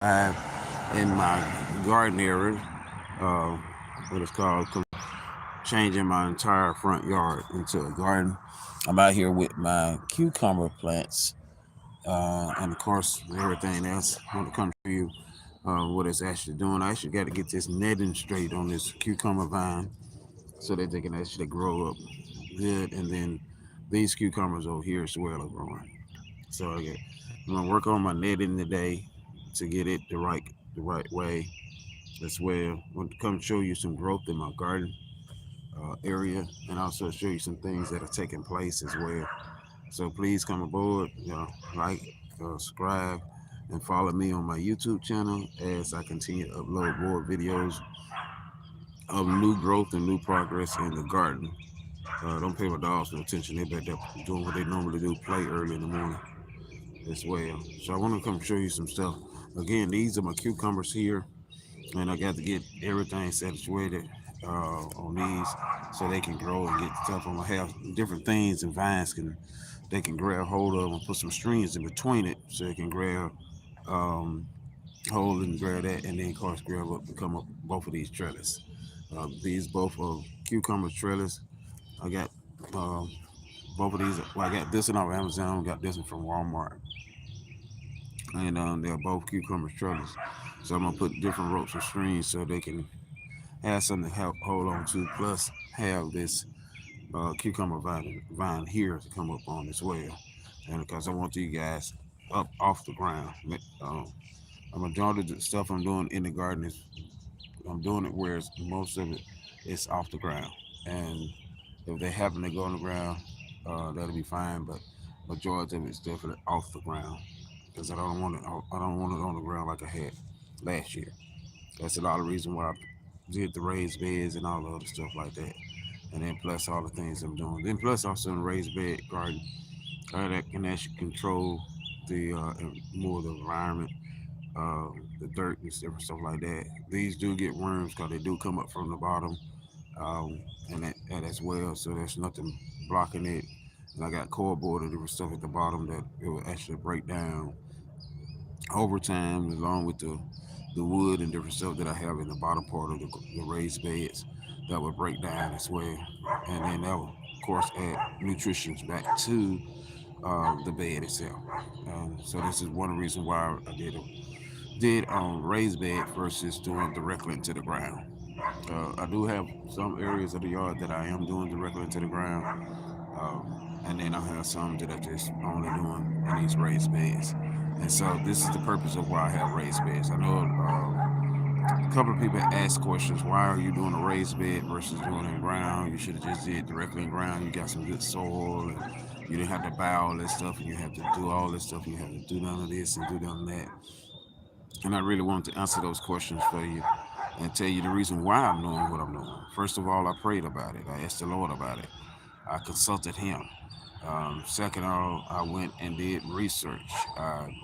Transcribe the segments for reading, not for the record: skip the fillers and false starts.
in my garden area, uh, what it's called, changing my entire front yard into a garden. I'm out here with my cucumber plants, and of course everything else. I want to come to you what it's actually doing. I actually got to get this netting straight on this cucumber vine so that they can actually grow up good. And then these cucumbers over here as well are growing. So I'm gonna work on my netting today to get it the right way as well. I want to come show you some growth in my garden area and also show you some things that are taking place as well. So please come aboard, like, subscribe, and follow me on my YouTube channel as I continue to upload more videos of new growth and new progress in the garden. Don't pay my dogs no attention. They back there doing what they normally do, play early in the morning as well. So I want to come show you some stuff. Again, these are my cucumbers here, and I got to get everything situated on these so they can grow and get stuff. I'm gonna have different things and vines they can grab hold of and put some strings in between it so they can grab um, hold and grab that, and then of course grab up and come up both of these trellis. These both are cucumber trellis. I got both of these. Well, I got this one off Amazon. Got this one from Walmart, and they're both cucumber trellis. So I'm gonna put different ropes and strings so they can have something to help hold on to. Plus, have this cucumber vine here to come up on as well. And because I want you guys up off the ground. A majority of the stuff I'm doing in the garden is I'm doing it where most of it is off the ground. And if they happen to go on the ground, that'll be fine. But majority of it's definitely off the ground because I don't want it. I don't want it on the ground like I had last year. That's a lot of reason why I did the raised beds and all the other stuff like that. And then plus all the things I'm doing. Then plus also in the raised bed garden, that can actually control the more of the environment, the dirt and different stuff like that. These do get worms because they do come up from the bottom, and that as well. So there's nothing blocking it. And I got cardboard and different stuff at the bottom that it will actually break down over time, along with the wood and different stuff that I have in the bottom part of the raised beds that will break down as well. And then that will, of course, add nutrition back to the bed itself. So this is one reason why I did raised bed versus doing directly into the ground. I do have some areas of the yard that I am doing directly into the ground, and then I have some that I just only doing in these raised beds. And so this is the purpose of why I have raised beds. I know a couple of people ask questions: why are you doing a raised bed versus doing it in ground? You should have just did directly in ground. You got some good soil, and you didn't have to buy all this stuff, and you have to do all this stuff. And you have to do none of this and do none of that. And I really wanted to answer those questions for you and tell you the reason why I'm doing what I'm doing. First of all, I prayed about it. I asked the Lord about it. I consulted Him. Second of all, I went and did research.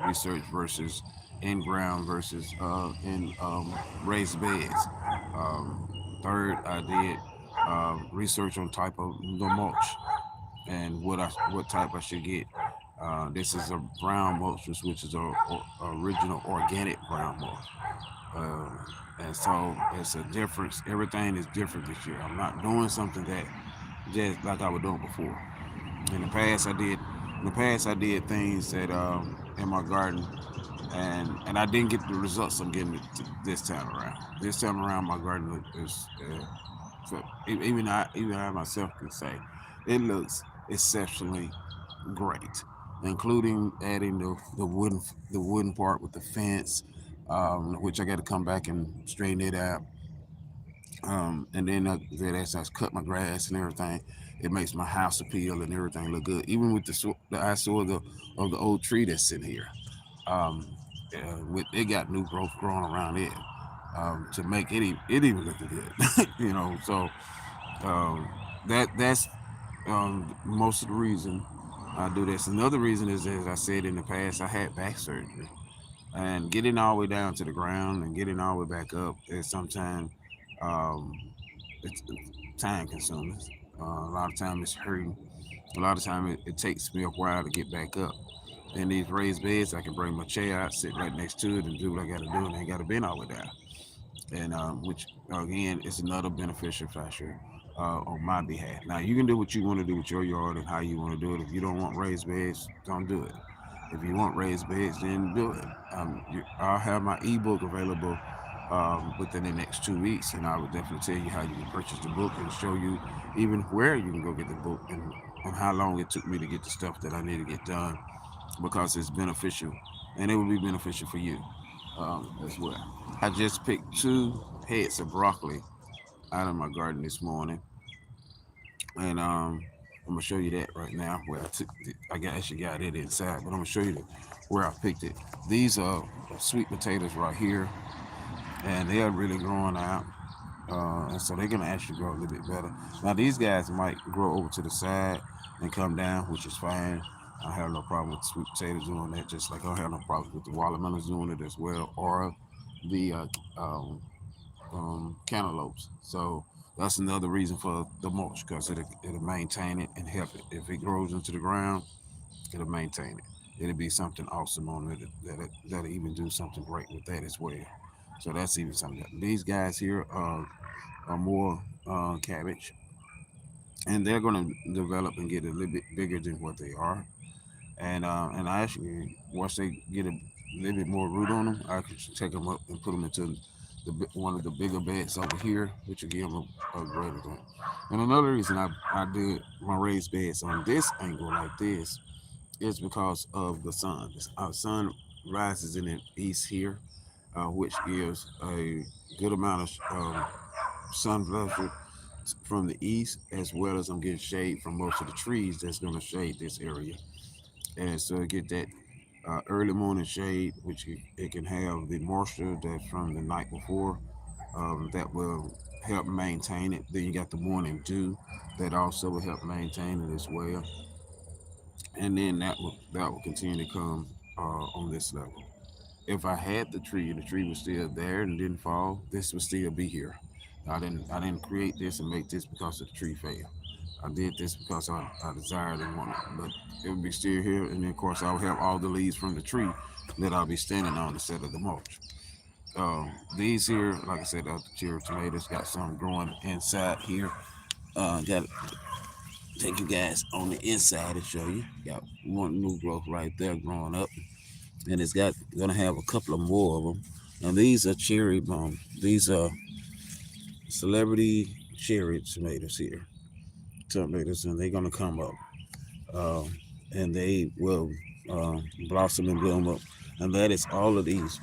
Research versus in ground versus in raised beds. Third, I did research on type of the mulch and what type I should get. This is a brown mulch, which is a original organic brown mulch. Uh, and so it's a difference. Everything is different this year. I'm not doing something that just like I was doing before. In the past, I did. In the past, I did things that in my garden, and I didn't get the results I'm getting this time around. This time around, my garden is so even I myself can say it looks exceptionally great, including adding the wooden part with the fence, which I got to come back and straighten it out. And then as I cut my grass and everything, it makes my house appeal and everything look good. Even with the eyesore of the old tree that's sitting here, with it got new growth growing around it to make it even look good. So um, that's most of the reason I do this. Another reason is, as I said in the past, I had back surgery, and getting all the way down to the ground and getting all the way back up is sometimes um, it's time consuming. A lot of time it's hurting. A lot of time it takes me a while to get back up. In these raised beds, I can bring my chair out, sit right next to it, and do what I got to do, and I ain't got to bend all the way down. And which again is another beneficial factor on my behalf. Now you can do what you want to do with your yard and how you want to do it. If you don't want raised beds, don't do it. If you want raised beds, then do it. I'll have my ebook available within the next 2 weeks, and I will definitely tell you how you can purchase the book and show you even where you can go get the book and how long it took me to get the stuff that I need to get done because it's beneficial and it will be beneficial for you as well. I just picked 2 heads of broccoli out of my garden this morning, and I'm gonna show you that right now. Where I actually got it inside, but I'm gonna show you where I picked it. These are sweet potatoes right here, and they are really growing out, and so they're gonna actually grow a little bit better. Now these guys might grow over to the side and come down, which is fine. I have no problem with sweet potatoes doing that, just like I don't have no problem with the watermelons doing it as well, or the cantaloupes. So that's another reason for the mulch because it'll maintain it and help it. If it grows into the ground, it'll maintain it. It'll be something awesome on it that'll even do something great with that as well. So that's even something. These guys here are more cabbage, and they're going to develop and get a little bit bigger than what they are. And I actually once they get a little bit more root on them, I can take them up and put them into one of the bigger beds over here, which will give them a greater thing. And another reason I did my raised beds on this angle like this is because of the sun. Our sun rises in the east here, which gives a good amount of sun pressure from the east, as well as I'm getting shade from most of the trees that's going to shade this area. And so get that early morning shade, which it can have the moisture that's from the night before that will help maintain it. Then you got the morning dew that also will help maintain it as well. And then that will continue to come on this level. If I had the tree was still there and didn't fall, this would still be here. I didn't create this and make this because the tree fell. I did this because I desired and wanted, but it would be still here. And then of course I'll have all the leaves from the tree that I'll be standing on instead of the mulch. These here, like I said, the cherry tomatoes got some growing inside here. Got to take you guys on the inside and show you. Got one new growth right there growing up, and it's gonna have a couple of more of them. And these are cherry These are celebrity cherry tomatoes here. Tomatoes, and they're gonna come up, um, and they will blossom and bloom up. And that is all of these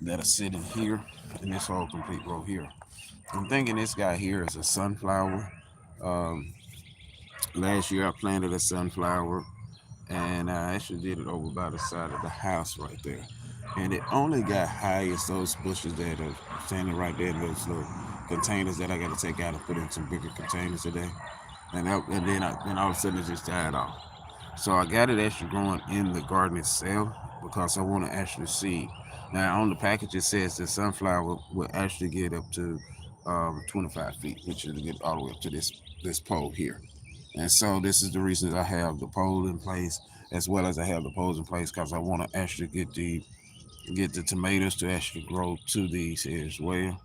that are sitting here in this whole complete row here. I'm thinking this guy here is a sunflower. Um, Last year I planted a sunflower, and I actually did it over by the side of the house right there. And it only got high as those bushes that are standing right there in those little containers that I got to take out and put in some bigger containers today. And then all of a sudden it just died off. So I got it actually growing in the garden itself because I want to actually see. Now on the package it says the sunflower will actually get up to 25 feet, which is to get all the way up to this pole here. And so this is the reason I have the pole in place, as well as I have the poles in place, because I want to actually get the tomatoes to actually grow to these here as well,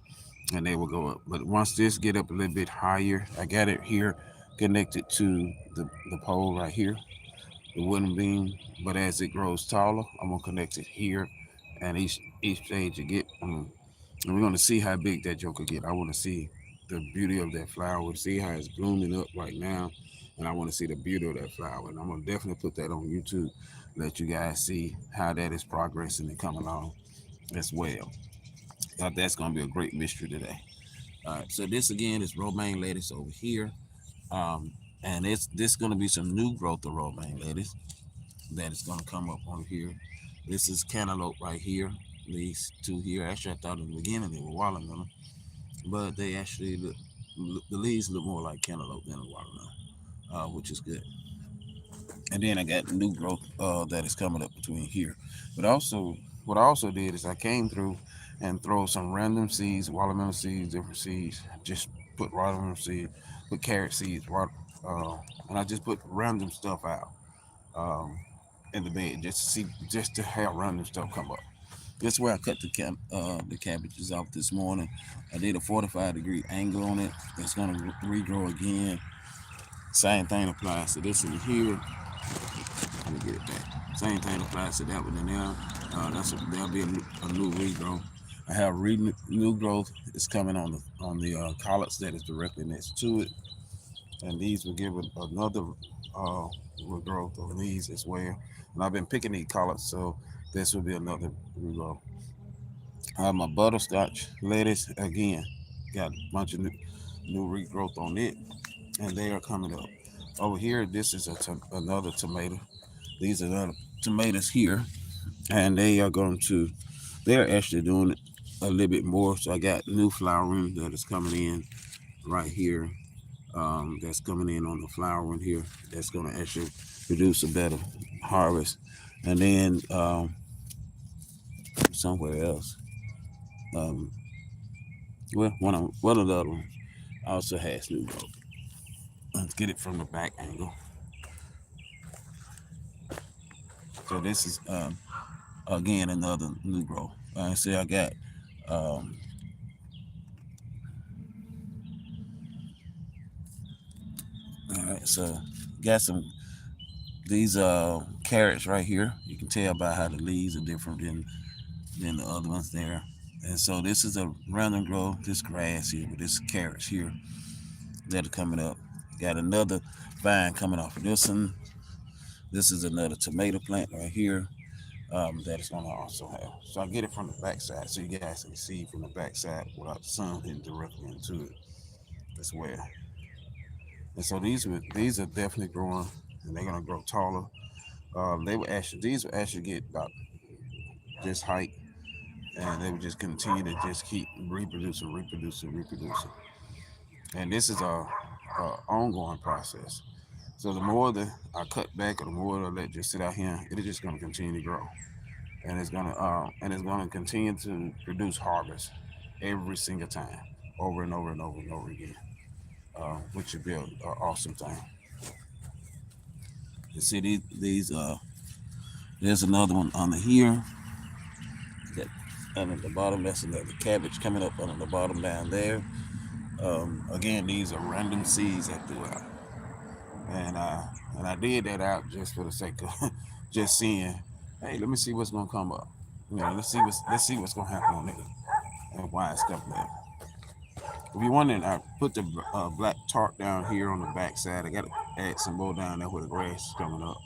and they will go up. But once this get up a little bit higher, I got it here connected to the pole right here, the wooden beam. But as it grows taller, I'm gonna connect it here, and each stage you get, and we're gonna see how big that joker get. I want to see the beauty of that flower, see how it's blooming up right now, and I want to see the beauty of that flower. And I'm gonna definitely put that on YouTube, let you guys see how that is progressing and coming along as well. That's gonna be a great mystery today. All right, so this again is romaine lettuce over here, um, and it's this gonna be some new growth of romaine lettuce that is gonna come up on here. This is cantaloupe right here. These two here. Actually, I thought in the beginning they were watermelon, but they actually the leaves look more like cantaloupe than a watermelon, which is good. And then I got new growth that is coming up between here. But also, what I also did is I came through and throw some random seeds, watermelon seeds, different seeds. Just put watermelon seeds, put carrot seeds, and I just put random stuff out. Um, in the bed just to have random stuff come up. This is where I cut the cabbages off this morning. I did a 45-degree angle on it. It's gonna regrow again. Same thing applies to this in here. Let me get it back. Same thing applies to that one in there. There'll be a new regrowth. I have new growth is coming on the collards that is directly next to it, and these will give it another regrowth on these as well. And I've been picking these collards, so this will be another regrowth. My butterscotch lettuce again got a bunch of new regrowth on it, and they are coming up. Over here, this is another tomato. These are the tomatoes here, and they're actually doing it a little bit more. So I got new flowering that is coming in right here. That's coming in on the flowering here. That's going to actually produce a better harvest. And then somewhere else, one of the other ones also has new growth. Let's get it from the back angle. So this is again another new growth. I see I got all right, so got these carrots right here. You can tell by how the leaves are different than the other ones there. And so this is a random growth, this grass here, but this carrots here that are coming up. Got another vine coming off of this one. This is another tomato plant right here that is going to also have. So I get it from the back side so you guys can see from the back side without the sun hitting directly into it as well. And so these are definitely growing, and they're going to grow taller. These will actually get about this height, and they would just continue to just keep reproducing. And this is a ongoing process. So the more that I cut back, or the more I let just sit out here, it is just going to continue to grow, and it's gonna continue to produce harvest every single time, over and over and over and over again, which should be an awesome thing. You see these there's another one under here. That under the bottom, that's another cabbage coming up under the bottom down there. Again, these are random seeds I threw out, and I did that out just for the sake of just seeing. Hey, let me see what's gonna come up. Let's see what's gonna happen on it and why it's coming up. If you're wondering, I put the black tarp down here on the back side. I got to add some more down there where the grass is coming up.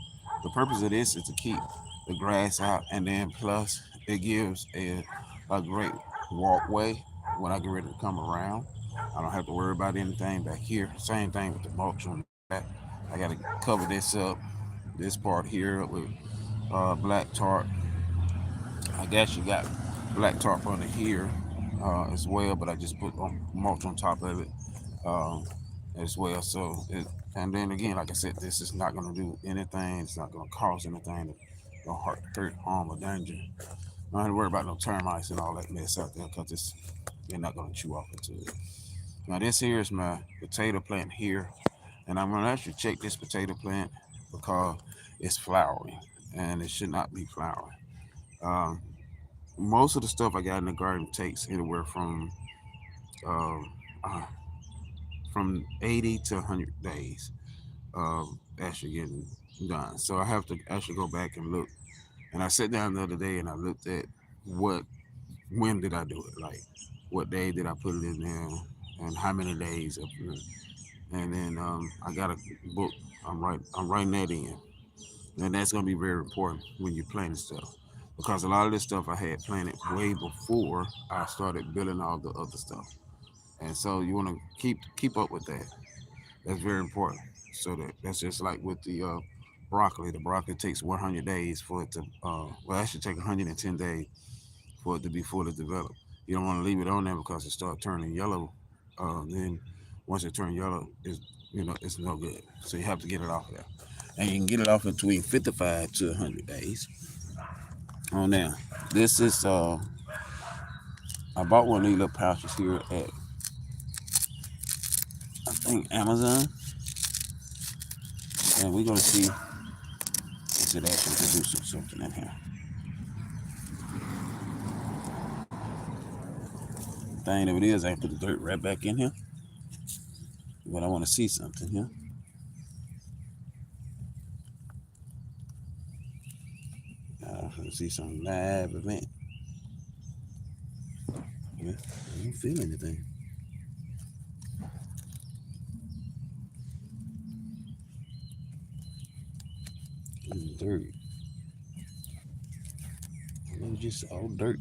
The purpose of this is to keep the grass out, and then plus it gives a great walkway when I get ready to come around. I don't have to worry about anything back here. Same thing with the mulch on the back. I got to cover this up, this part here with black tarp. I guess you got black tarp under here as well, but I just put mulch on top of it as well. So, and then again, like I said, this is not going to do anything. It's not going to cause anything that don't hurt, harm, or danger. I don't have to worry about no termites and all that mess out there because they're not going to chew off into it. Now this here is my potato plant here, and I'm going to actually check this potato plant because it's flowering, and it should not be flowering. Most of the stuff I got in the garden takes anywhere from 80 to 100 days actually getting done. So I have to actually go back and look. And I sat down the other day and I looked at when did I do it? Like, what day did I put it in there, and how many days up there? And then I got a book. I'm writing that in, and that's gonna be very important when you're planting stuff, because a lot of this stuff I had planted way before I started building all the other stuff, and so you want to keep up with that. That's very important. So that's just like with the broccoli. The broccoli takes 100 days for it to well, actually take 110 days for it to be fully developed. You don't want to leave it on there because it start turning yellow. Then once it turns yellow, it's no good. So you have to get it off there, and you can get it off between 55 to 100 days. Oh, now this is I bought one of these little pouches here at, I think, Amazon, and we're gonna see is it actually producing something in here? Thing of it is, I can put the dirt right back in here. But I want to see something here. Let's see some live event. Yeah, I don't feel anything. Dirt. It was just all dirt.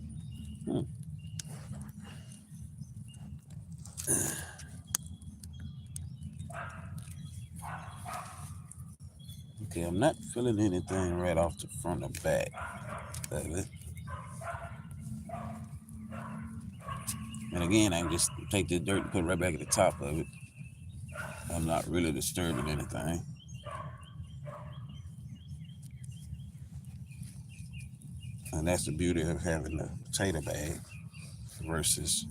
Okay, I'm not feeling anything right off the front or back of it. And again, I can just take the dirt and put it right back at the top of it. I'm not really disturbing anything. And that's the beauty of having a potato bag versus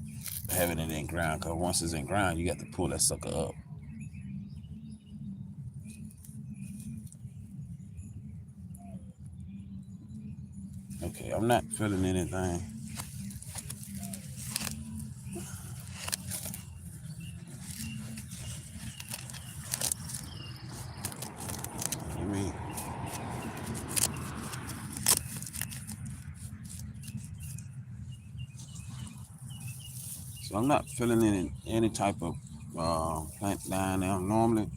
having it in ground. Because once it's in ground, you got to pull that sucker up. Okay, I'm not feeling anything. So I'm not feeling any type of plant down there. Normally,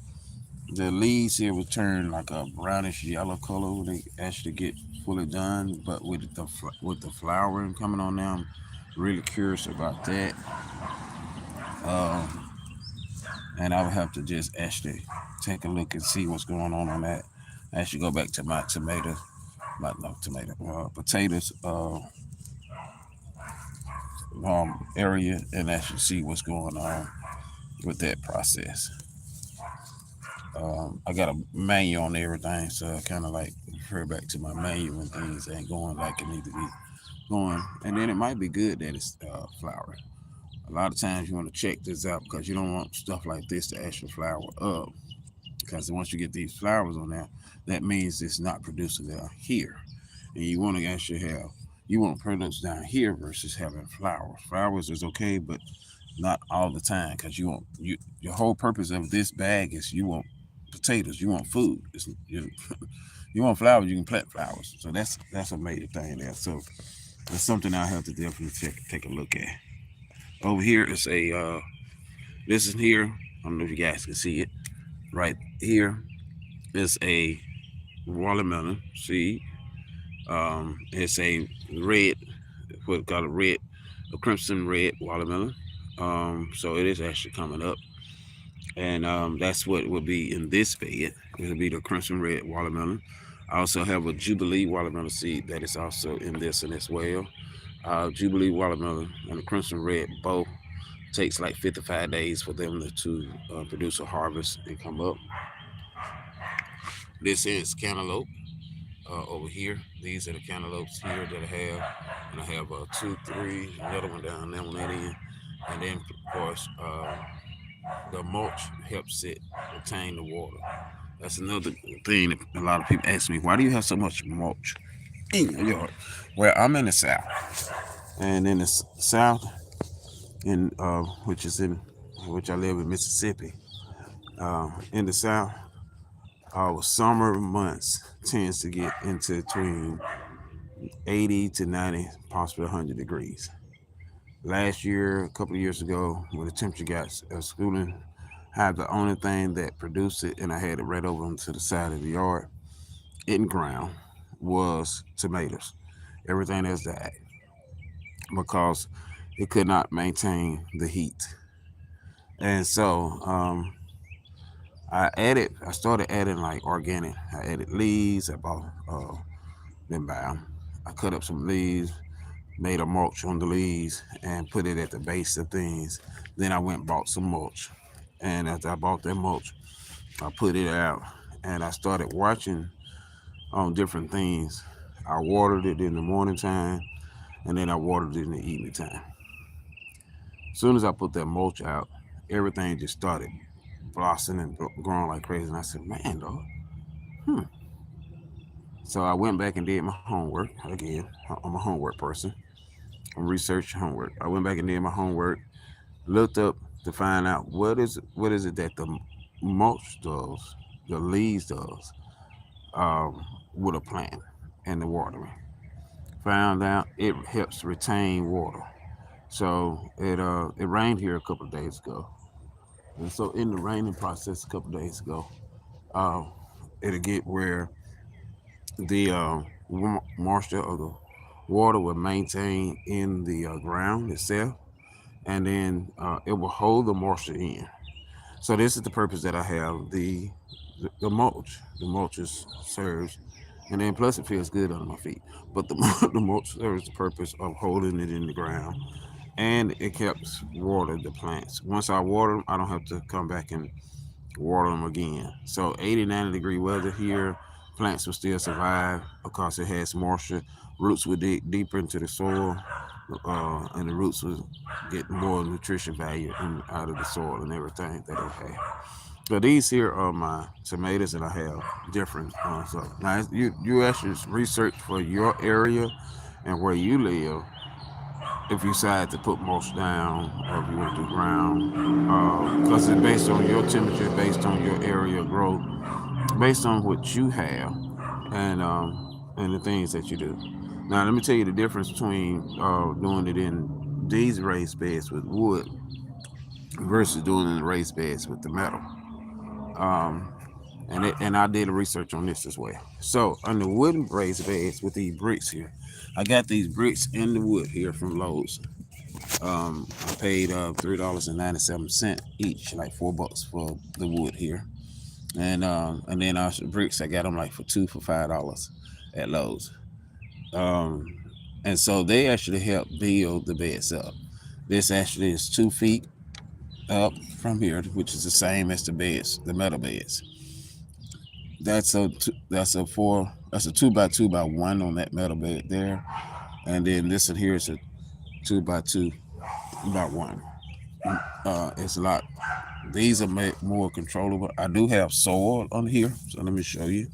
the leaves here will turn like a brownish yellow color when they actually get fully done. But with the flowering coming on now, I'm really curious about that. And I would have to just actually take a look and see what's going on that. I actually go back to my potatoes area and actually see what's going on with that process. I got a manual on everything, so I kind of like refer back to my manual when things ain't going like it need to be going. And then it might be good that it's flowering. A lot of times you want to check this out because you don't want stuff like this to actually flower up. Because once you get these flowers on there, that means it's not producing down here. And you want to actually you want products down here versus having flowers. Flowers is okay, but not all the time because your whole purpose of this bag is you want potatoes, you want food. You want flowers, you can plant flowers. So that's a major thing there. So that's something I have to definitely take a look at. Over here is this is here. I don't know if you guys can see it. Right here is a watermelon seed. It's a red, what called a crimson red watermelon. So it is actually coming up. And that's what will be in this bed. It'll be the crimson red watermelon. I also have a Jubilee watermelon seed that is also in this and as well. Jubilee watermelon and the crimson red both takes like 55 days for them to produce a harvest and come up. This is cantaloupe over here. These are the cantaloupes here that I have. And I have 2, 3, another one down there on that end. And then, of course, the mulch helps it retain the water. That's another thing that a lot of people ask me, why do you have so much mulch in your yard? Well, I'm in the South. And in the South, which I live in Mississippi, in the South, our summer months tends to get into between 80 to 90, possibly 100 degrees. Last year, a couple of years ago, when the temperature got schooling, I had the only thing that produced it, and I had it right over onto the side of the yard in ground, was tomatoes. Everything else died because it could not maintain the heat. And so I started adding like organic. I added leaves. I bought them by. I cut up some leaves, made a mulch on the leaves, and put it at the base of things. Then I went and bought some mulch. And after I bought that mulch, I put it out, and I started watching on different things. I watered it in the morning time, and then I watered it in the evening time. As soon as I put that mulch out, everything just started blossoming and growing like crazy. And I said, man, dog, So I went back and did my homework again. I'm a homework person. I'm research homework. I went back and did my homework, looked up to find out what is it that the mulch does, the leaves does, with a plant and the watering. Found out it helps retain water. So it rained here a couple of days ago, and so in the raining process a couple of days ago, uh, it'll get where the moisture of the water will maintain in the ground itself, and then it will hold the moisture in. So this is the purpose that I have the mulch. The mulch serves, and then plus it feels good under my feet. But the the mulch serves the purpose of holding it in the ground, and it helps water the plants. Once I water them, I don't have to come back and water them again. So 80, 90-degree weather here, plants will still survive because it has moisture. Roots will dig deeper into the soil, and the roots will get more nutrition value out of the soil and everything that it has. So these here are my tomatoes that I have different. So now you actually research for your area and where you live. If you decide to put mulch down or if you want to do ground, because it's based on your temperature, based on your area of growth, based on what you have, and the things that you do. Now let me tell you the difference between doing it in these raised beds with wood versus doing it in the raised beds with the metal. Um, and I did a research on this as well. So on the wooden raised beds with these bricks here, I got these bricks in the wood here from Lowe's. I paid $3.97 each, like $4 for the wood here, and then bricks I got them like for $5 at Lowe's. Um, and so they actually help build the beds up. This actually is 2 feet up from here, which is the same as the beds, the metal beds. That's a 2 by 2 by 1 on that metal bed there, and then this one here is a 2 by 2 by 1. It's a lot. These are more controllable. I do have soil on here, so let me show you.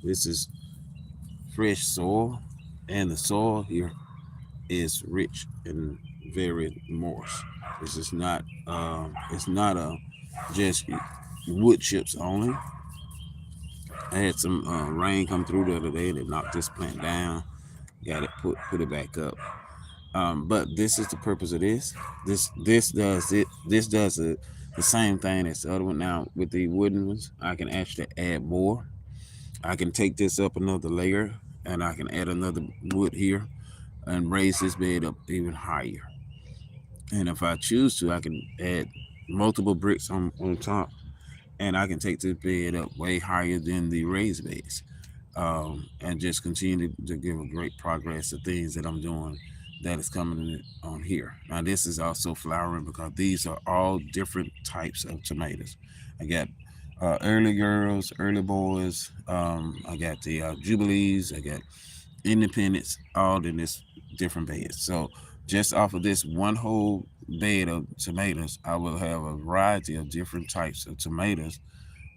This is fresh soil, and the soil here is rich and very moist. This is not. It's not a just wood chips only. I had some rain come through the other day that knocked this plant down. Got it put it back up. But this is the purpose of this. This does it. This does the same thing as the other one. Now with the wooden ones, I can actually add more. I can take this up another layer, and I can add another wood here and raise this bed up even higher. And if I choose to, I can add multiple bricks on top, and I can take this bed up way higher than the raised beds, and just continue to give a great progress of things that I'm doing that is coming on here. Now this is also flowering because these are all different types of tomatoes. I got early girls, early boys. I got the jubilees. I got independents, all in this different beds. So just off of this one whole bed of tomatoes, I will have a variety of different types of tomatoes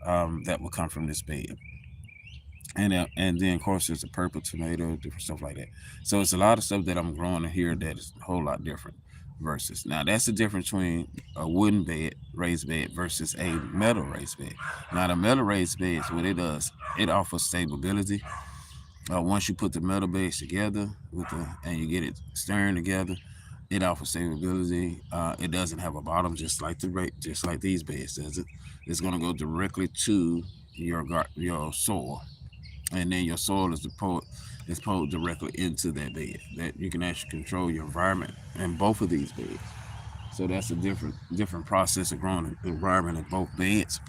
that will come from this bed. And then of course there's a purple tomato, different stuff like that. So it's a lot of stuff that I'm growing in here that is a whole lot different. Versus now that's the difference between a wooden bed, raised bed versus a metal raised bed. Now the metal raised beds, what it does, it offers stability. Once you put the metal beds together and you get it stirring together, it offers stability. It doesn't have a bottom, just like just like these beds does it. It's going to go directly to your soil, and then your soil is pulled directly into that bed. That you can actually control your environment in both of these beds. So that's a different process of growing an environment in both beds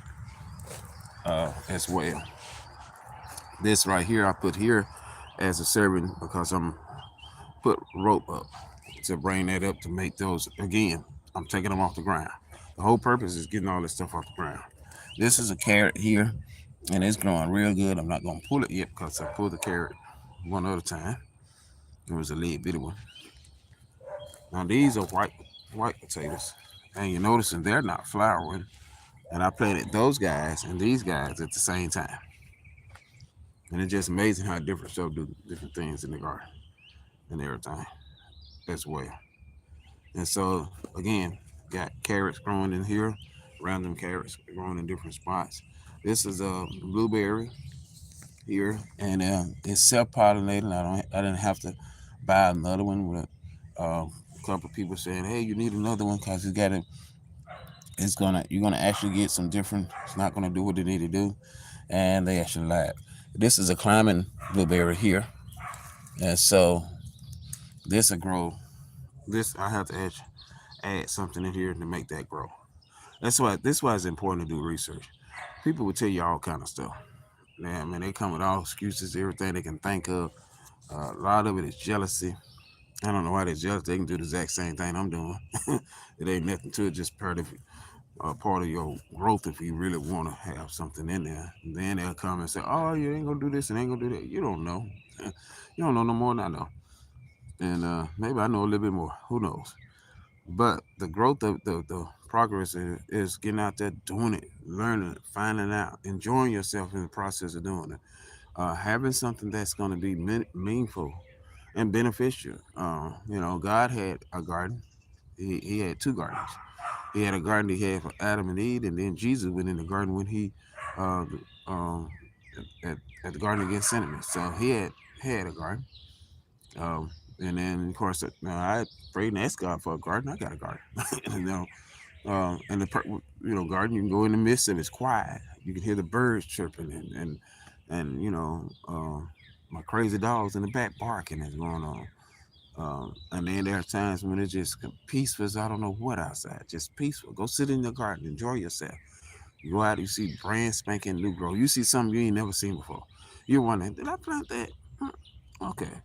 as well. This right here I put here as a serving because I'm put rope up to bring that up to make those again. I'm taking them off the ground. The whole purpose is getting all this stuff off the ground. This is a carrot here, and it's growing real good. I'm not gonna pull it yet because I pulled the carrot one other time. It was a little bitty one. Now these are white potatoes, and you're noticing they're not flowering. And I planted those guys and these guys at the same time. And it's just amazing how different stuff do different things in the garden and everything as well. And so again, got carrots growing in here, random carrots growing in different spots. This is a blueberry here, and it's self-pollinating. I didn't have to buy another one with a couple of people saying, "Hey, you need another one because you're gonna actually get some different. It's not gonna do what it need to do," and they actually lied. This is a climbing blueberry here, and so this will grow. This I have to add something in here to make that grow. This is why it's important to do research. People will tell you all kind of stuff. Yeah, I mean, they come with all excuses, everything they can think of. A lot of it is jealousy. I don't know why they're jealous. They can do the exact same thing I'm doing. It ain't nothing to it, just part of your growth if you really want to have something in there. And then they'll come and say, "Oh, you ain't gonna do this and ain't gonna do that." You don't know. You don't know no more than I know. And maybe I know a little bit more. Who knows? But the growth of the progress is getting out there, doing it, learning, finding out, enjoying yourself in the process of doing it. Having something that's going to be meaningful and beneficial. God had a garden. He had two gardens. He had a garden he had for Adam and Eve, and then Jesus went in the garden when he, uh, um, at the Garden of Gethsemane. So he had a garden. And then of course, I prayed and asked God for a garden. I got a garden. you know, and garden, you can go in the midst of it's quiet. You can hear the birds chirping and my crazy dogs in the back barking is going on. And then there are times when it's just peaceful as I don't know what outside, just peaceful. Go sit in the garden, enjoy yourself. You go out, you see brand spanking new growth. You see something you ain't never seen before. You're wondering, did I plant that? Okay,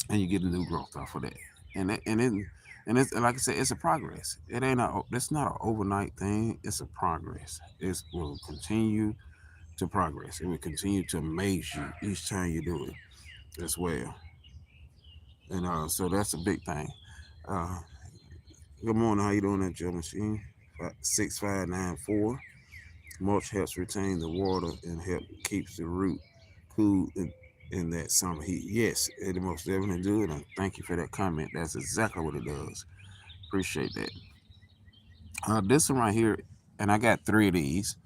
and you get a new growth off of that. And like I said, it's a progress. It's not an overnight thing. It's a progress. It will continue to progress. It will continue to amaze you each time you do it as well. And so that's a big thing. Uh, Good morning. How you doing, that Joe Machine? 6594. Mulch helps retain the water and help keeps the root cool in that summer heat. Yes, it most definitely do. And I thank you for that comment. That's exactly what it does. Appreciate that. This one right here, and I got three of these.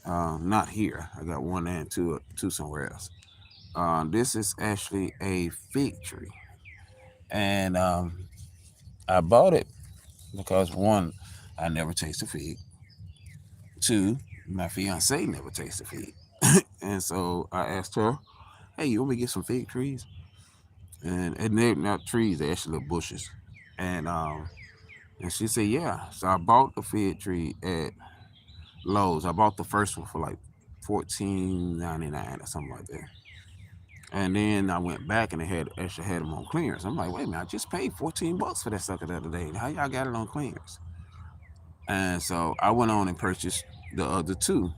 Not here. I got one and two somewhere else. This is actually a fig tree, and I bought it because one, I never tasted fig. Two, my fiance never tasted fig, and so I asked her, "Hey, you want me to get some fig trees?" And they're not trees; they're actually little bushes. And and she said, "Yeah." So I bought the fig tree at Lowe's. I bought the first one for like 14.99 or something like that. And then I went back and they had them on clearance. I'm like, wait a minute, I just paid $14 for that sucker the other day. How y'all got it on clearance? And so I went on and purchased the other two,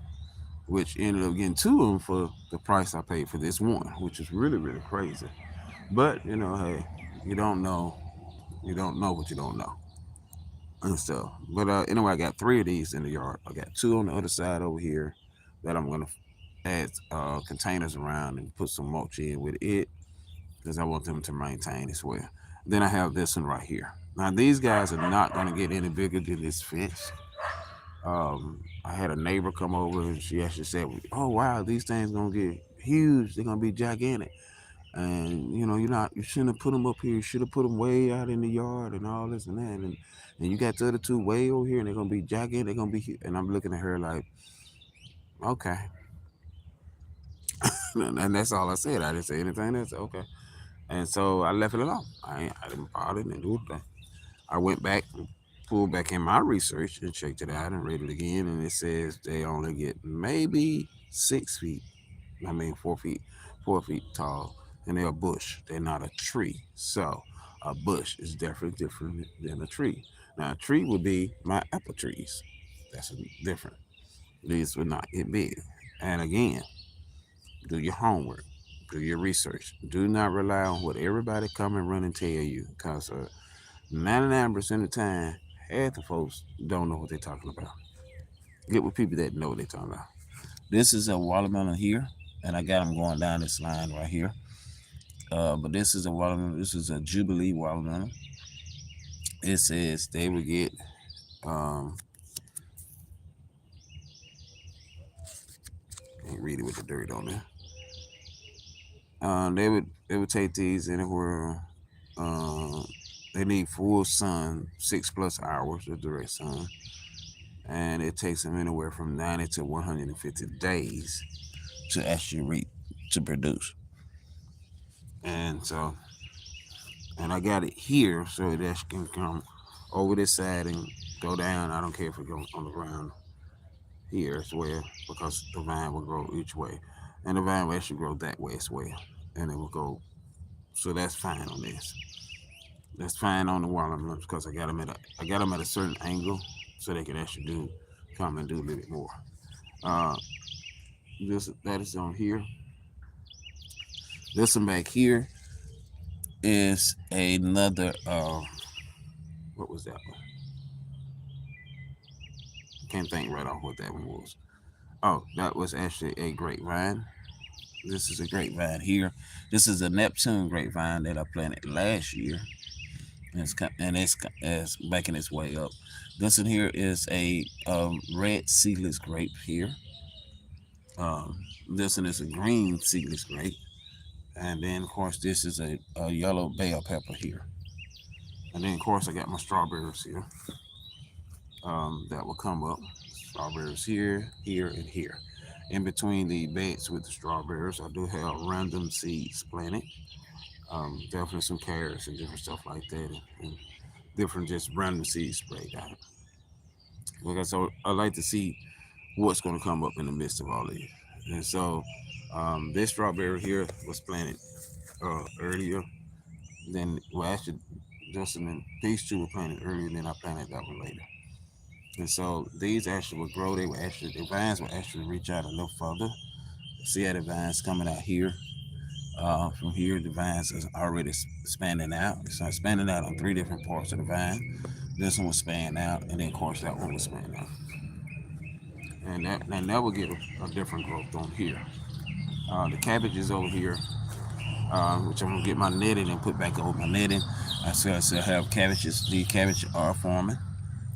which ended up getting two of them for the price I paid for this one, which is really, really crazy. But hey, you don't know, you don't know what you don't know. And so, but anyway, I got three of these in the yard. I got two on the other side over here that I'm gonna add containers around and put some mulch in with it because I want them to maintain as well. Then I have this one right here. Now these guys are not gonna get any bigger than this fence. I had a neighbor come over and she actually said, "Oh wow, these things gonna get huge. They're gonna be gigantic." And you shouldn't have put them up here. You should have put them way out in the yard and all this and that. And you got the other two way over here, and they're gonna be gigantic. They're gonna be huge. And I'm looking at her like, okay. And that's all I said. I didn't say anything else. Okay. And so I left it alone. I didn't bother and do it. I went back and pulled back in my research and checked it out and read it again, and it says they only get maybe 6 feet. I mean 4 feet, 4 feet tall, and they're a bush. They're not a tree. So a bush is definitely different than a tree. Now a tree would be my apple trees. That's different. These would not get big. And again, do your homework, do your research. Do not rely on what everybody come and run and tell you, because 99% of the time, half the folks don't know what they're talking about. Get with people that know what they're talking about. This is a watermelon here, and I got them going down this line right here. But this is a watermelon. This is a Jubilee watermelon. It says they would get can't read it with the dirt on there. They would take these anywhere. They need full sun, 6+ hours of direct sun, and it takes them anywhere from 90 to 150 days to actually to produce. And so, and I got it here so it actually can come over this side and go down. I don't care if it goes on the ground here as well, because the vine will grow each way, and the vine will actually grow that way as well, and it will go. So that's fine on this. That's fine on the watermelons because I got them at a certain angle so they can actually come and do a little bit more. That is on here. This one back here is another what was that one? Can't think right off what that one was. Oh, that was actually a grapevine. This is a grapevine here. This is a Neptune grapevine that I planted last year. And it's making its way up. This one here is a red seedless grape here. This one is a green seedless grape. And then, of course, this is a yellow bell pepper here. And then, of course, I got my strawberries here that will come up. Strawberries here, here, and here. In between the beds with the strawberries, I do have random seeds planted. Definitely some carrots and different stuff like that, and different just random seeds sprayed out. Like so I like to see what's going to come up in the midst of all these. And so this strawberry here was planted earlier. Then, well, actually, Justin and these two were planted earlier, and then I planted that one later. And so these actually would grow. The vines will actually reach out a little further. See how the vines coming out here? From here, the vines is already expanding out. It's expanding out on 3 different parts of the vine. This one was span out, and then of course that one was span out. And that will get a different growth on here. The cabbage is over here, which I'm gonna get my netting and put back over my netting. I still have cabbages. These cabbages are forming,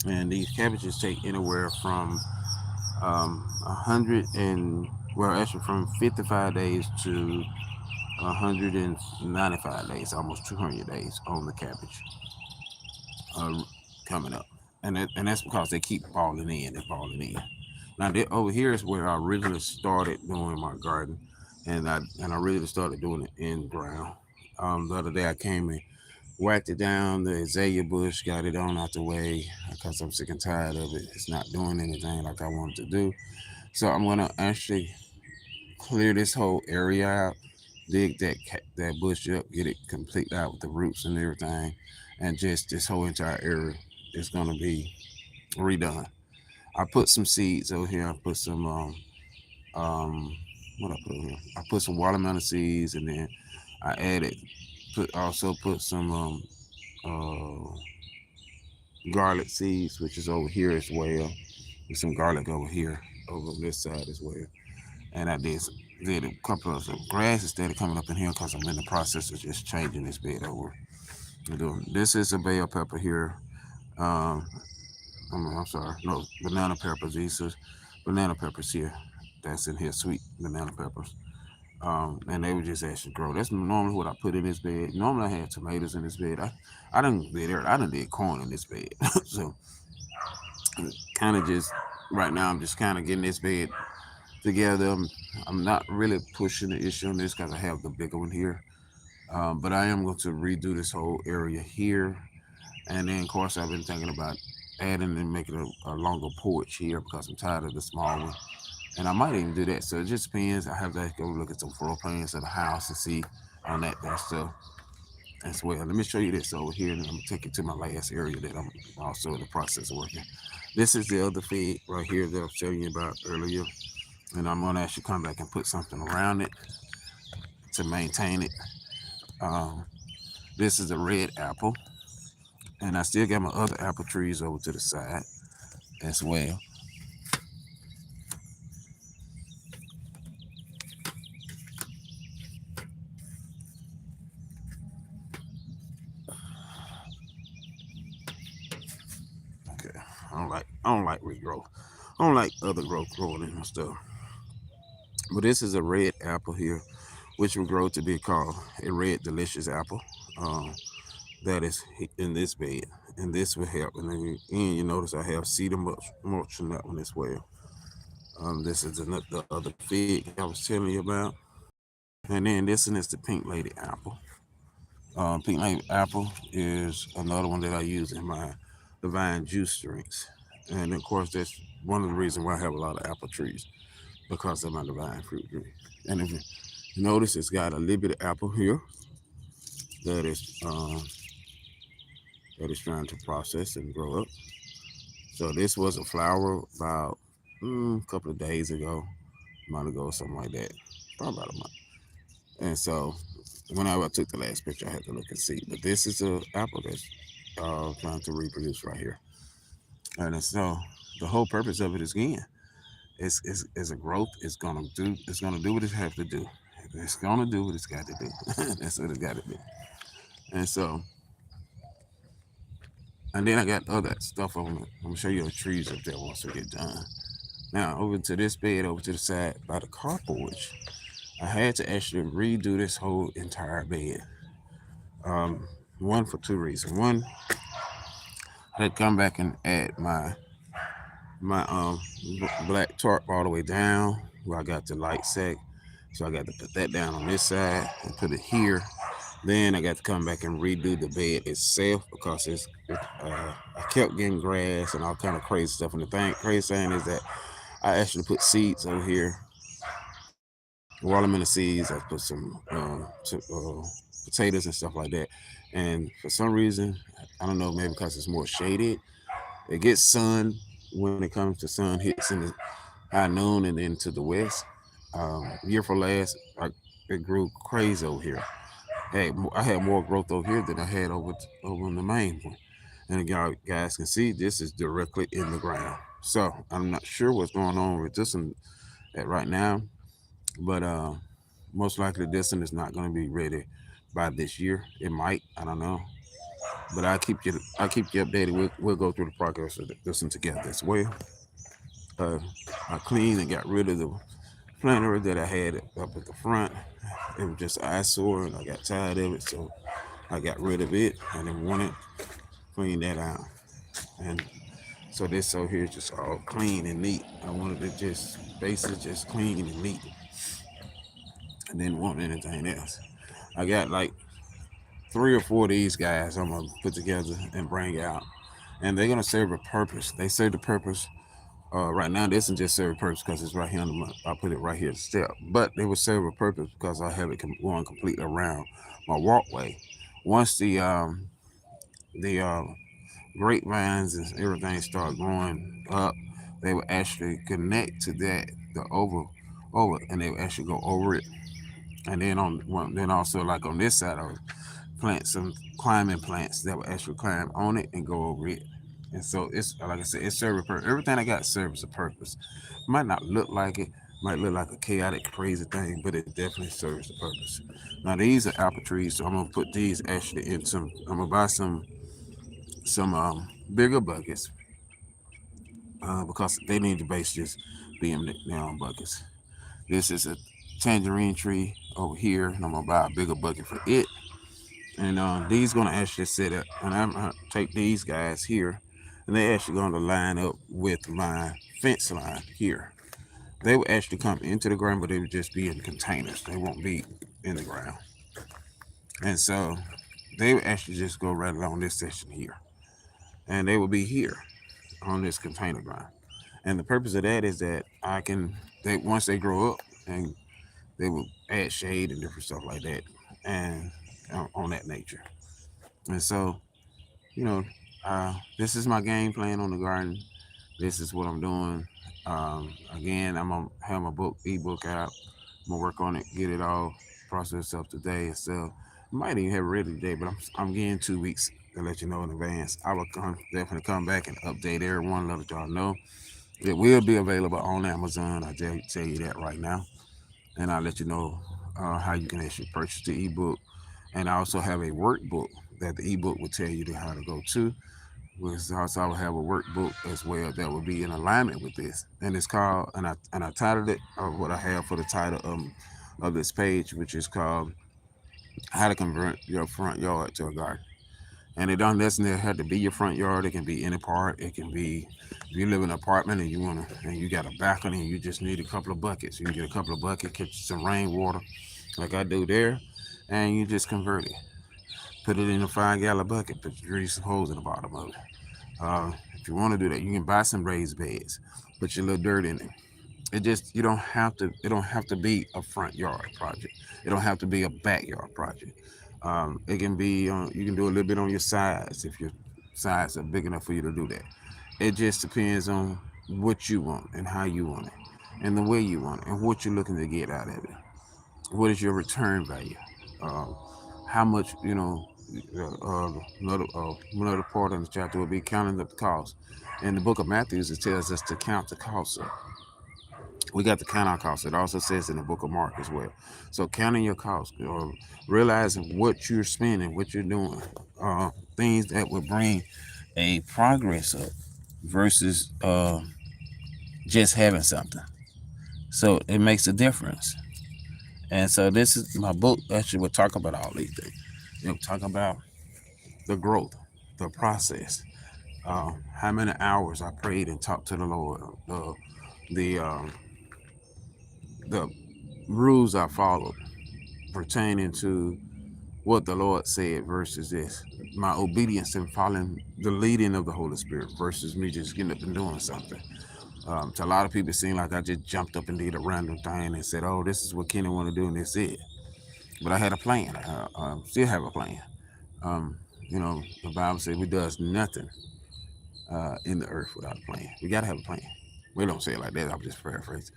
and these cabbages take anywhere from 55 days to 195 days, almost 200 days on the cabbage coming up, and that's because they keep falling in and falling in. Now over here is where I originally started doing my garden, and I really started doing it in ground. The other day I came and whacked it down. The azalea bush, got it on out the way because I'm sick and tired of it. It's not doing anything like I wanted to do. So I'm gonna actually clear this whole area out, dig that bush up, get it complete out with the roots and everything, and just this whole entire area is gonna be redone. I put some seeds over here. I put some what I put over here? I put some watermelon seeds, and then I put some garlic seeds, which is over here as well. There's some garlic over here, over on this side as well. And I did a couple of grass instead of coming up in here because I'm in the process of just changing this bed over. This is a bell pepper here. I'm sorry, no, banana peppers. These are banana peppers here. That's in here, sweet banana peppers. And they would just actually grow. That's normally what I put in this bed. Normally I have tomatoes in this bed. I done did corn in this bed. So kind of just right now I'm just kind of getting this bed together. I'm not really pushing the issue on this because I have the bigger one here. But I am going to redo this whole area here. And then of course I've been thinking about adding and making a longer porch here because I'm tired of the small one. And I might even do that. So it just depends. I have to go look at some floor plans of the house and see on that stuff as well. Let me show you this over here, and I'm gonna take you to my last area that I'm also in the process of working. This is the other feed right here that I was telling you about earlier. And I'm gonna actually come back and put something around it to maintain it. This is a red apple. And I still got my other apple trees over to the side as well. I don't like regrowth. I don't like other growth growing in my stuff. But this is a red apple here, which will grow to be called a red delicious apple. Um, that is in this bed, and this will help. And then you notice I have cedar mulch on that one as well. This is the other fig I was telling you about, and then this one is the pink lady apple. Pink lady apple is another one that I use in my divine juice drinks, and of course that's one of the reasons why I have a lot of apple trees because of my divine fruit drink. And if you notice, it's got a little bit of apple here that is trying to process and grow up. So this was a flower about a couple of days ago, a month ago, something like that, probably about a month. And so whenever I took the last picture, I had to look and see. But this is an apple that's trying to reproduce right here. And so the whole purpose of it is again, is a growth. It's gonna do what it has to do. It's gonna do what it's got to do. That's what it's got to do. And so, and then I got other stuff on it. I'm gonna show you the trees up there once we get done. Now over to this bed, over to the side by the carporch. I had to actually redo this whole entire bed. One for two reasons. One, I had to come back and add my black tarp all the way down where I got the light sack. So I got to put that down on this side and put it here. Then I got to come back and redo the bed itself because I kept getting grass and all kind of crazy stuff. And the crazy thing is that I actually put seeds over here, watermelon seeds. I put some potatoes and stuff like that. And for some reason, I don't know, maybe because it's more shaded, it gets sun when it comes to sun hits in the high noon and into the west. Year for last, it grew crazy over here. Hey, I had more growth over here than I had over in the main one. And y'all guys can see this is directly in the ground. So I'm not sure what's going on with this one at right now, but most likely this one is not going to be ready by this year. It might, I don't know. But I'll keep you updated. We'll go through the progress of this one together as well. Uh, I cleaned and got rid of the planter that I had up at the front. It was just an eyesore, and I got tired of it, so I got rid of it. I didn't want it. Clean that out, and so this over here is just all clean and neat. I wanted it just basically just clean and neat. I didn't want anything else. I got like 3 or 4 of these guys I'm gonna put together and bring out, and they're gonna serve a purpose. They serve the purpose. Right now, this isn't just serve a purpose because it's right here I put it right here to step, but they will serve a purpose because I have it going completely around my walkway. Once the grapevines and everything start growing up, they will actually connect to the over, and they will actually go over it. And then then also like on this side, I will plant some climbing plants that will actually climb on it and go over it. And so it's like I said, it serves a purpose. Everything I got serves a purpose. Might not look like it, might look like a chaotic, crazy thing, but it definitely serves the purpose. Now these are apple trees, so I'm gonna put these actually in some. I'm gonna buy some bigger buckets because they need to base this being now on buckets. This is a tangerine tree over here, and I'm gonna buy a bigger bucket for it. And these gonna actually sit up, and I'm gonna take these guys here, and they actually gonna line up with my fence line here. They will actually come into the ground, but they would just be in containers. They won't be in the ground. And so they would actually just go right along this section here, and they will be here on this container ground. And the purpose of that is that they once they grow up and they will add shade and different stuff like that, and on that nature. And so, you know, this is my game plan on the garden. This is what I'm doing. Again, I'm gonna have my ebook out. I'm gonna work on it, get it all processed up today. So I might even have it ready today, but I'm getting 2 weeks to let you know in advance. I will definitely come back and update everyone, let y'all know. It will be available on Amazon. I'll tell you that right now, and I'll let you know how you can actually purchase the ebook. And I also have a workbook that the ebook will tell you how to go to. Also, I will have a workbook as well that will be in alignment with this, and it's called, and I titled it, or what I have for the title of this page, which is called "How to Convert Your Front Yard to a Garden." And it don't necessarily have to be your front yard. It can be any part. It can be if you live in an apartment and you got a balcony and you just need a couple of buckets. You can get a couple of buckets, catch some rainwater, like I do there, and you just convert it. Put it in a 5-gallon bucket, but drill some holes in the bottom of it. If you want to do that, you can buy some raised beds, put your little dirt in it. It just you don't have to. It don't have to be a front yard project. It don't have to be a backyard project. It can be. You can do a little bit on your sides if your sides are big enough for you to do that. It just depends on what you want and how you want it, and the way you want it, and what you're looking to get out of it. What is your return value? Um, how much another part of the chapter will be counting up the cost. In the book of Matthew, it tells us to count the cost up. We got to count our costs. It also says in the book of Mark as well. So counting your costs, or realizing what you're spending, what you're doing, things that will bring a progress up versus just having something. So it makes a difference. And so this is my book. Actually, will talk about all these things. Talk about the growth, the process, how many hours I prayed and talked to the Lord, the the rules I followed pertaining to what the Lord said versus this. My obedience in following the leading of the Holy Spirit versus me just getting up and doing something. To a lot of people, it seemed like I just jumped up and did a random thing and said, "Oh, this is what Kenny want to do," and that's it. But I had a plan. I still have a plan. Um, the Bible says we does nothing in the earth without a plan. We got to have a plan. We don't say it like that. I'm just paraphrasing.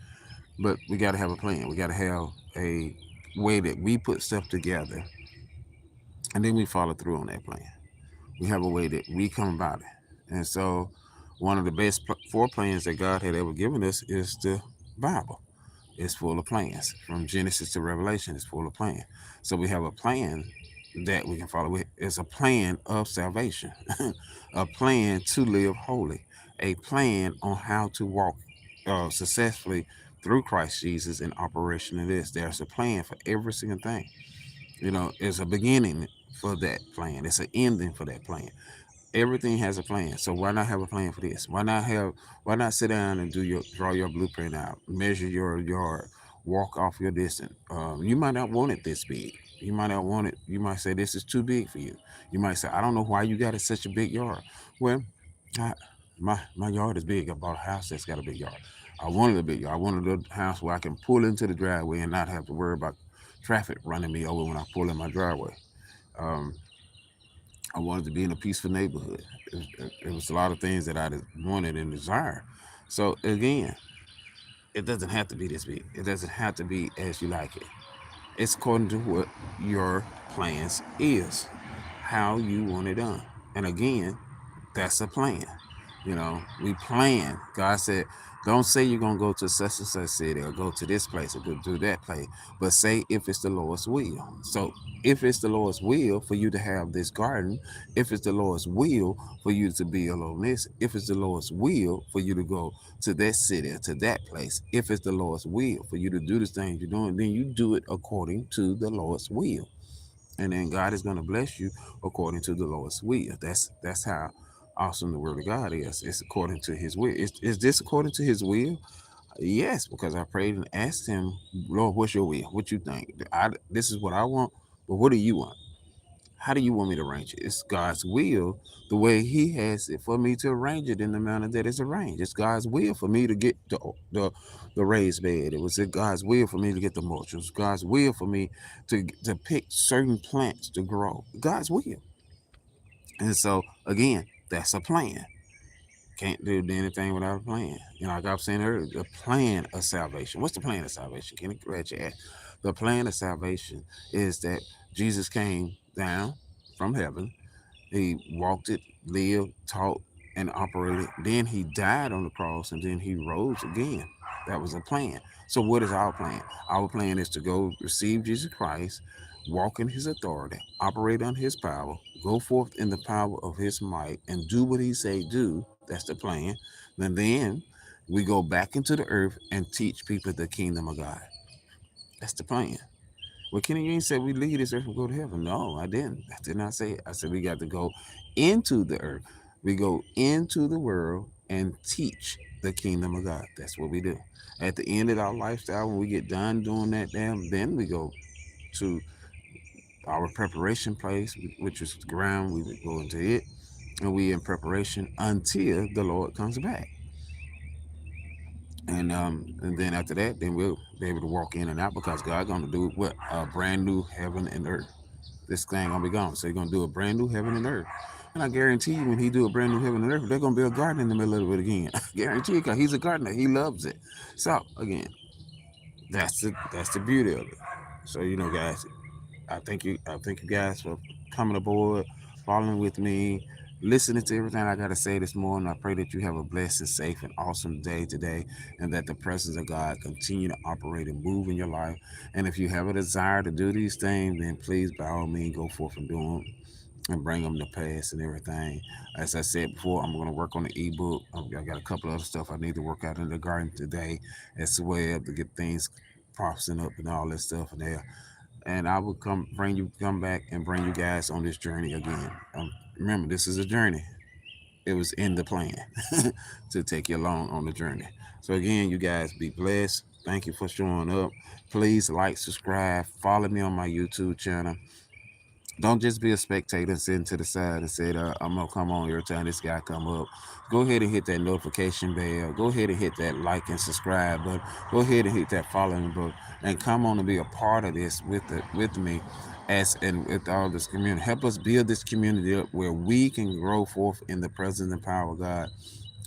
But we got to have a plan. We got to have a way that we put stuff together, and then we follow through on that plan. We have a way that we come about it. And so one of the best 4 plans that God had ever given us is the Bible. It's full of plans. From Genesis to Revelation, it's full of plans. So we have a plan that we can follow. It's a plan of salvation, a plan to live holy, a plan on how to walk successfully through Christ Jesus in operation of this. There's a plan for every single thing. It's a beginning for that plan. It's an ending for that plan. Everything has a plan. So why not have a plan for this? Why not sit down and draw your blueprint out, measure your yard, walk off your distance. You might not want it this big. You might not want it. You might say this is too big for you. You might say, I don't know why you got such a big yard. Well, I, my yard is big. I bought a house that's got a big yard. I wanted a big yard. I wanted a house where I can pull into the driveway and not have to worry about traffic running me over when I pull in my driveway. Um, I wanted to be in a peaceful neighborhood. It was a lot of things that I wanted and desired. So again, it doesn't have to be this big. It doesn't have to be as you like it. It's according to what your plans is, how you want it done. And again, that's a plan. We plan. God said, don't say you're going to go to such and such city or go to this place or go to that place, but say if it's the Lord's will. So if it's the Lord's will for you to have this garden, if it's the Lord's will for you to be alone this, if it's the Lord's will for you to go to that city or to that place, if it's the Lord's will for you to do the things you're doing, then you do it according to the Lord's will. And then God is going to bless you according to the Lord's will. That's how awesome the word of God is. It's according to his will. Is this according to his will? Yes, because I prayed and asked him, Lord, what's your will? What you think? This is what I want, but what do you want? How do you want me to arrange it? It's God's will, the way he has it for me to arrange it in the manner that it's arranged. It's God's will for me to get the raised bed. It was God's will for me to get the mulch. It was God's will for me to pick certain plants to grow. God's will. And so again, that's a plan. Can't do anything without a plan. Like I was saying earlier, the plan of salvation. What's the plan of salvation? Can you scratch your ass? The plan of salvation is that Jesus came down from heaven. He walked it, lived, taught, and operated. Then he died on the cross, and then he rose again. That was a plan. So what is our plan? Our plan is to go receive Jesus Christ, walk in his authority, operate under his power, go forth in the power of his might, and do what he say do. That's the plan. And then we go back into the earth and teach people the kingdom of God. That's the plan. Well, Kenny, you ain't said we leave this earth and go to heaven. No, I didn't. I did not say it. I said we got to go into the earth. We go into the world and teach the kingdom of God. That's what we do. At the end of our lifestyle, when we get done doing that, then we go to our preparation place, which is the ground. We would go into it, and we in preparation until the Lord comes back. And then after that, then we'll be able to walk in and out because God's gonna do what? A brand new heaven and earth. This thing gonna be gone. So he's gonna do a brand new heaven and earth. And I guarantee you, when he do a brand new heaven and earth, they're gonna be a garden in the middle of it again. I guarantee you, because he's a gardener. He loves it. So again, that's the beauty of it. So guys, I thank you guys for coming aboard, following with me, listening to everything I gotta say this morning. I pray that you have a blessed and safe and awesome day today, and that the presence of God continue to operate and move in your life. And if you have a desire to do these things, then please by all means go forth and do them and bring them to pass and everything. As I said before, I'm going to work on the ebook. I got a couple other stuff I need to work out in the garden today as well to get things processing up and all that stuff in there. And I will come back and bring you guys on this journey again. Remember, this is a journey. It was in the plan to take you along on the journey. So again, you guys be blessed. Thank you for showing up. Please like, subscribe, follow me on my YouTube channel. Don't just be a spectator sitting to the side and say, I'm gonna come on every time this guy come up. Go ahead and hit that notification bell. Go ahead and hit that like and subscribe button. Go ahead and hit that following button and come on and be a part of this with me and with all this community. Help us build this community up where we can grow forth in the presence and power of God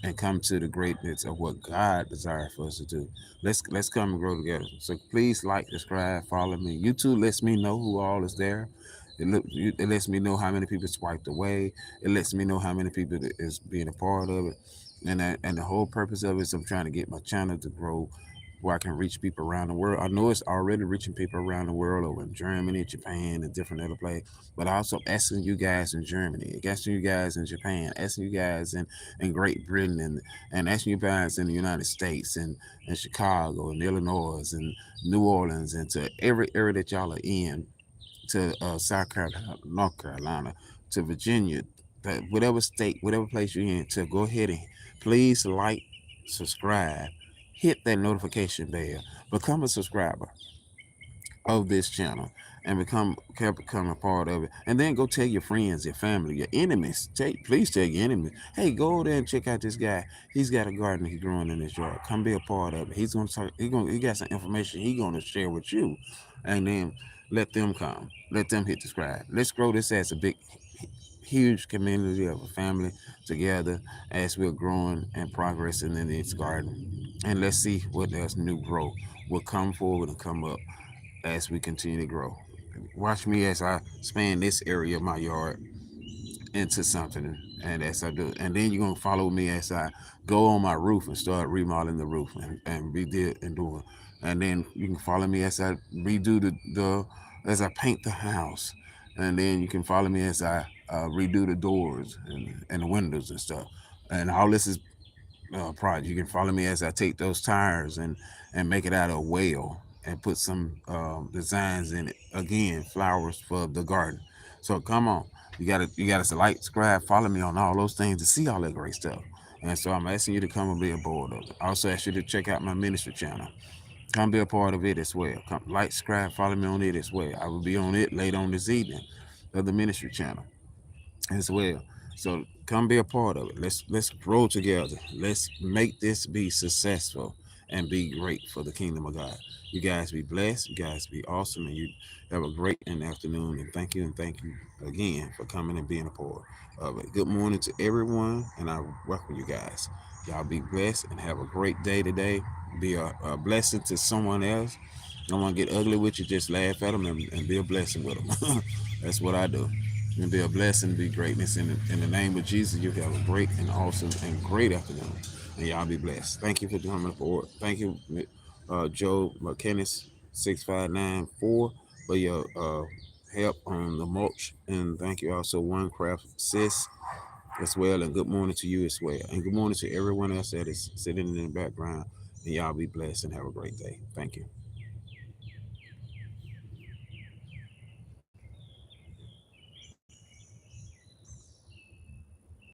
and come to the greatness of what God desires for us to do. Let's come and grow together. So please like, subscribe, follow me. YouTube lets me know who all is there. It lets me know how many people swiped away. It lets me know how many people is being a part of it. And the whole purpose of it is I'm trying to get my channel to grow where I can reach people around the world. I know it's already reaching people around the world over in Germany, Japan, and different other places. But also asking you guys in Germany, asking you guys in Japan, asking you guys in Great Britain, and asking you guys in the United States and Chicago and Illinois and New Orleans and to every area that y'all are in, to South Carolina, North Carolina, to Virginia, that whatever state, whatever place you're in, to go ahead and please like, subscribe, hit that notification bell, become a subscriber of this channel, and become a part of it. And then go tell your friends, your family, your enemies. Please tell your enemies, hey, go over there and check out this guy. He's got a garden he's growing in his yard. Come be a part of it. He's gonna talk. He got some information he's gonna share with you, and then let them come. Let them hit subscribe. Let's grow this as a big, huge community of a family together as we're growing and progressing in this garden. And let's see what else new growth will come forward and come up as we continue to grow. Watch me as I span this area of my yard into something, and as I do, and then you're gonna follow me as I go on my roof and start remodeling the roof and redid and doing, and then you can follow me as I redo the as I paint the house, and then you can follow me as I redo the doors and the windows and stuff, and all this is project. You can follow me as I take those tires and make it out of a whale and put some designs in it. Again, flowers for the garden. So come on, you gotta like, subscribe, follow me on all those things to see all that great stuff. And so I'm asking you to come and be a board of it. I also ask you to check out my ministry channel. Come be a part of it as well. Come like, subscribe, follow me on it as well. I will be on it later on this evening of the ministry channel as well. So come be a part of it. Let's grow together. Let's make this be successful and be great for the kingdom of God. You guys be blessed. You guys be awesome, and you have a great afternoon. And thank you again for coming and being a part of it. Good morning to everyone, and I welcome you guys. Y'all be blessed and have a great day today. Be a blessing to someone else. Don't want to get ugly with you. Just laugh at them and be a blessing with them. That's what I do. And be a blessing, be greatness. In the name of Jesus, you have a great and awesome and great afternoon. And y'all be blessed. Thank you for coming forward. Thank you, Joe McKinnis 6594 for your help on the mulch. And thank you also, One Craft Sis, as well. And good morning to you as well. And good morning to everyone else that is sitting in the background. And y'all be blessed and have a great day. Thank you.